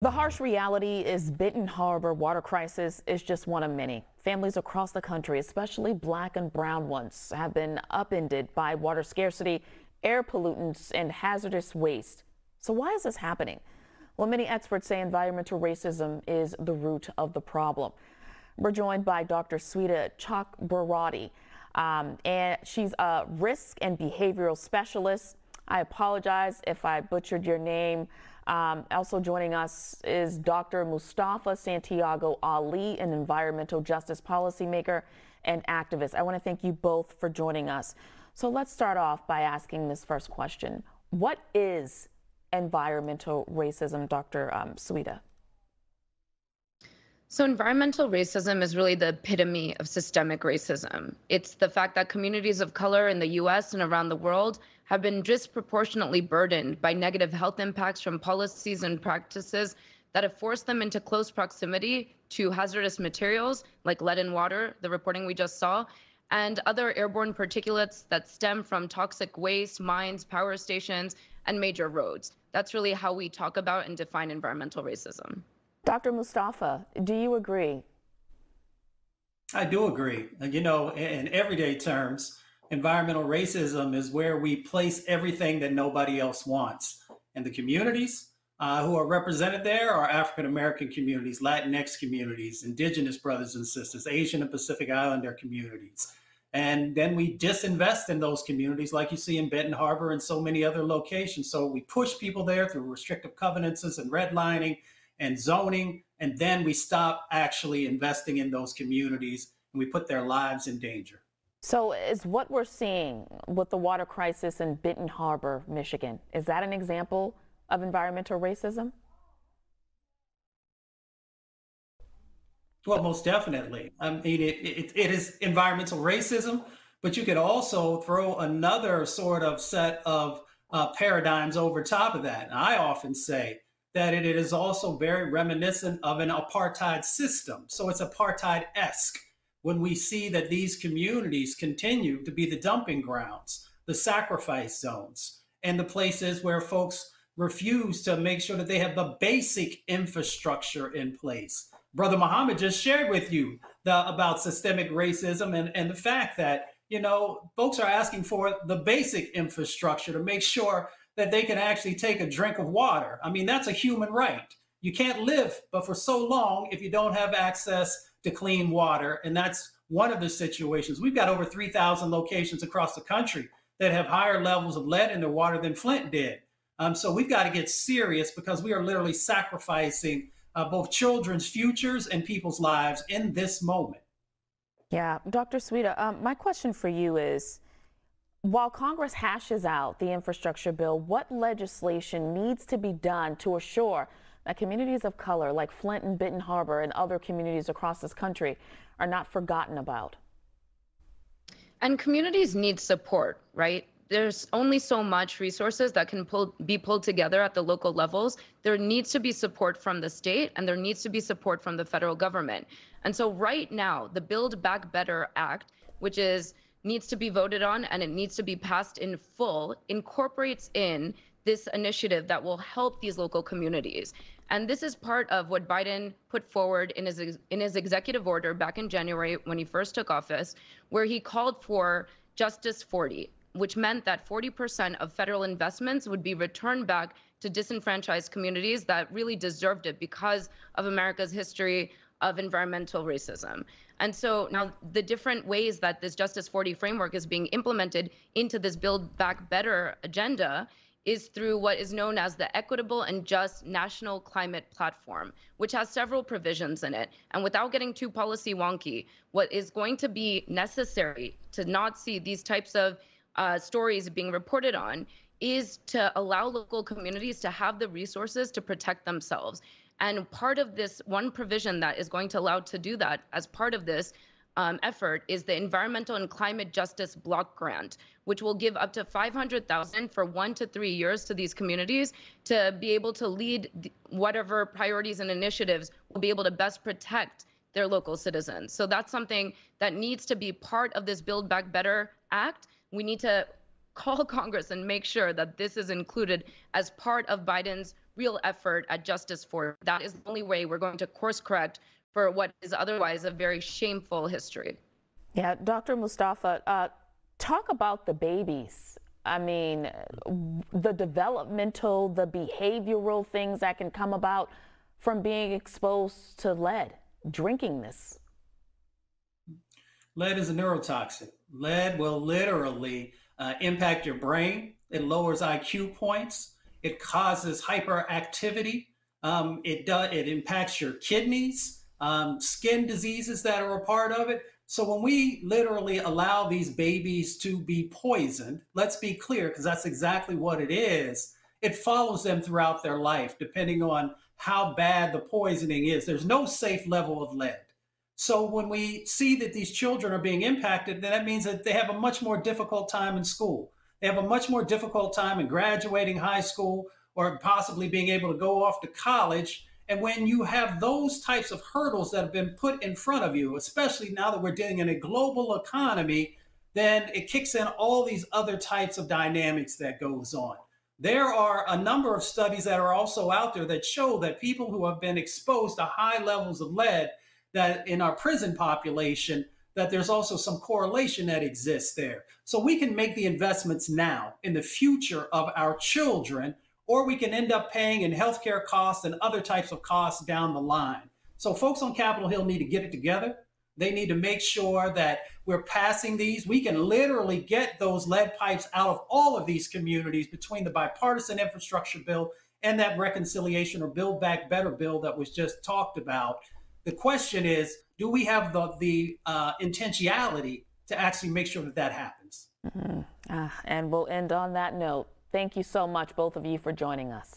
The harsh reality is Benton Harbor water crisis is just one of many. Families across the country, especially black and brown ones, have been upended by water scarcity, air pollutants, and hazardous waste. So why is this happening? Well, many experts say environmental racism is the root of the problem. We're joined by Dr. Sweta Chakraborty, and she's a risk and behavioral specialist. I apologize if I butchered your name. Also joining us is Dr. Mustafa Santiago Ali, an environmental justice policymaker and activist. I want to thank you both for joining us. So let's start off by asking this first question. What is environmental racism, Dr. Sweta? So environmental racism is really the epitome of systemic racism. It's the fact that communities of color in the US and around the world have been disproportionately burdened by negative health impacts from policies and practices that have forced them into close proximity to hazardous materials like lead in water, the reporting we just saw, and other airborne particulates that stem from toxic waste, mines, power stations, and major roads. That's really how we talk about and define environmental racism. Dr. Mustafa, do you agree? I do agree. You know, in everyday terms, environmental racism is where we place everything that nobody else wants. And the communities who are represented there are African American communities, Latinx communities, Indigenous brothers and sisters, Asian and Pacific Islander communities. And then we disinvest in those communities like you see in Benton Harbor and so many other locations. So we push people there through restrictive covenants and redlining and zoning, and then we stop actually investing in those communities and we put their lives in danger. So is what we're seeing with the water crisis in Benton Harbor, Michigan, is that an example of environmental racism? Well, most definitely. I mean, it is environmental racism, but you could also throw another sort of set of paradigms over top of that. And I often say that it is also very reminiscent of an apartheid system. So it's apartheid-esque when we see that these communities continue to be the dumping grounds, the sacrifice zones, and the places where folks refuse to make sure that they have the basic infrastructure in place. Brother Muhammad just shared with you about systemic racism and the fact that, you know, folks are asking for the basic infrastructure to make sure that they can actually take a drink of water. I mean, that's a human right. You can't live but for so long if you don't have access to clean water. And that's one of the situations. We've got over 3,000 locations across the country that have higher levels of lead in their water than Flint did. So we've got to get serious because we are literally sacrificing both children's futures and people's lives in this moment. Yeah, Dr. Sweta, my question for you is, while Congress hashes out the infrastructure bill, what legislation needs to be done to assure that communities of color like Flint and Benton Harbor and other communities across this country are not forgotten about? And communities need support, right? There's only so much resources that can be pulled together at the local levels. There needs to be support from the state and there needs to be support from the federal government. And so right now, the Build Back Better Act, which needs to be voted on and it needs to be passed in full, incorporates in this initiative that will help these local communities. And this is part of what Biden put forward in his executive order back in January when he first took office, where he called for Justice 40, which meant that 40% of federal investments would be returned back to disenfranchised communities that really deserved it because of America's history of environmental racism. And so now the different ways that this Justice 40 framework is being implemented into this Build Back Better agenda is through what is known as the Equitable and Just National Climate Platform, which has several provisions in it. And without getting too policy wonky, what is going to be necessary to not see these types of stories being reported on is to allow local communities to have the resources to protect themselves. And part of this one provision that is going to allow to do that as part of this effort is the Environmental and Climate Justice Block Grant, which will give up to $500,000 for 1 to 3 years to these communities to be able to lead whatever priorities and initiatives will be able to best protect their local citizens. So that's something that needs to be part of this Build Back Better Act. We need to call Congress and make sure that this is included as part of Biden's real effort at justice for. That is the only way we're going to course correct for what is otherwise a very shameful history. Yeah, Dr. Mustafa, talk about the babies. I mean, the developmental, the behavioral things that can come about from being exposed to lead, drinking this. Lead is a neurotoxin. Lead will literally impact your brain. It lowers IQ points. It causes hyperactivity. It impacts your kidneys, skin diseases that are a part of it. So when we literally allow these babies to be poisoned, let's be clear, because that's exactly what it is. It follows them throughout their life, depending on how bad the poisoning is. There's no safe level of lead. So when we see that these children are being impacted, then that means that they have a much more difficult time in school. They have a much more difficult time in graduating high school or possibly being able to go off to college. And when you have those types of hurdles that have been put in front of you, especially now that we're dealing in a global economy, then it kicks in all these other types of dynamics that goes on. There are a number of studies that are also out there that show that people who have been exposed to high levels of lead, that in our prison population, that there's also some correlation that exists there. So we can make the investments now in the future of our children, or we can end up paying in healthcare costs and other types of costs down the line. So folks on Capitol Hill need to get it together. They need to make sure that we're passing these. We can literally get those lead pipes out of all of these communities between the bipartisan infrastructure bill and that reconciliation or Build Back Better bill that was just talked about. The question is, do we have the intentionality to actually make sure that that happens? And we'll end on that note. Thank you so much, both of you, for joining us.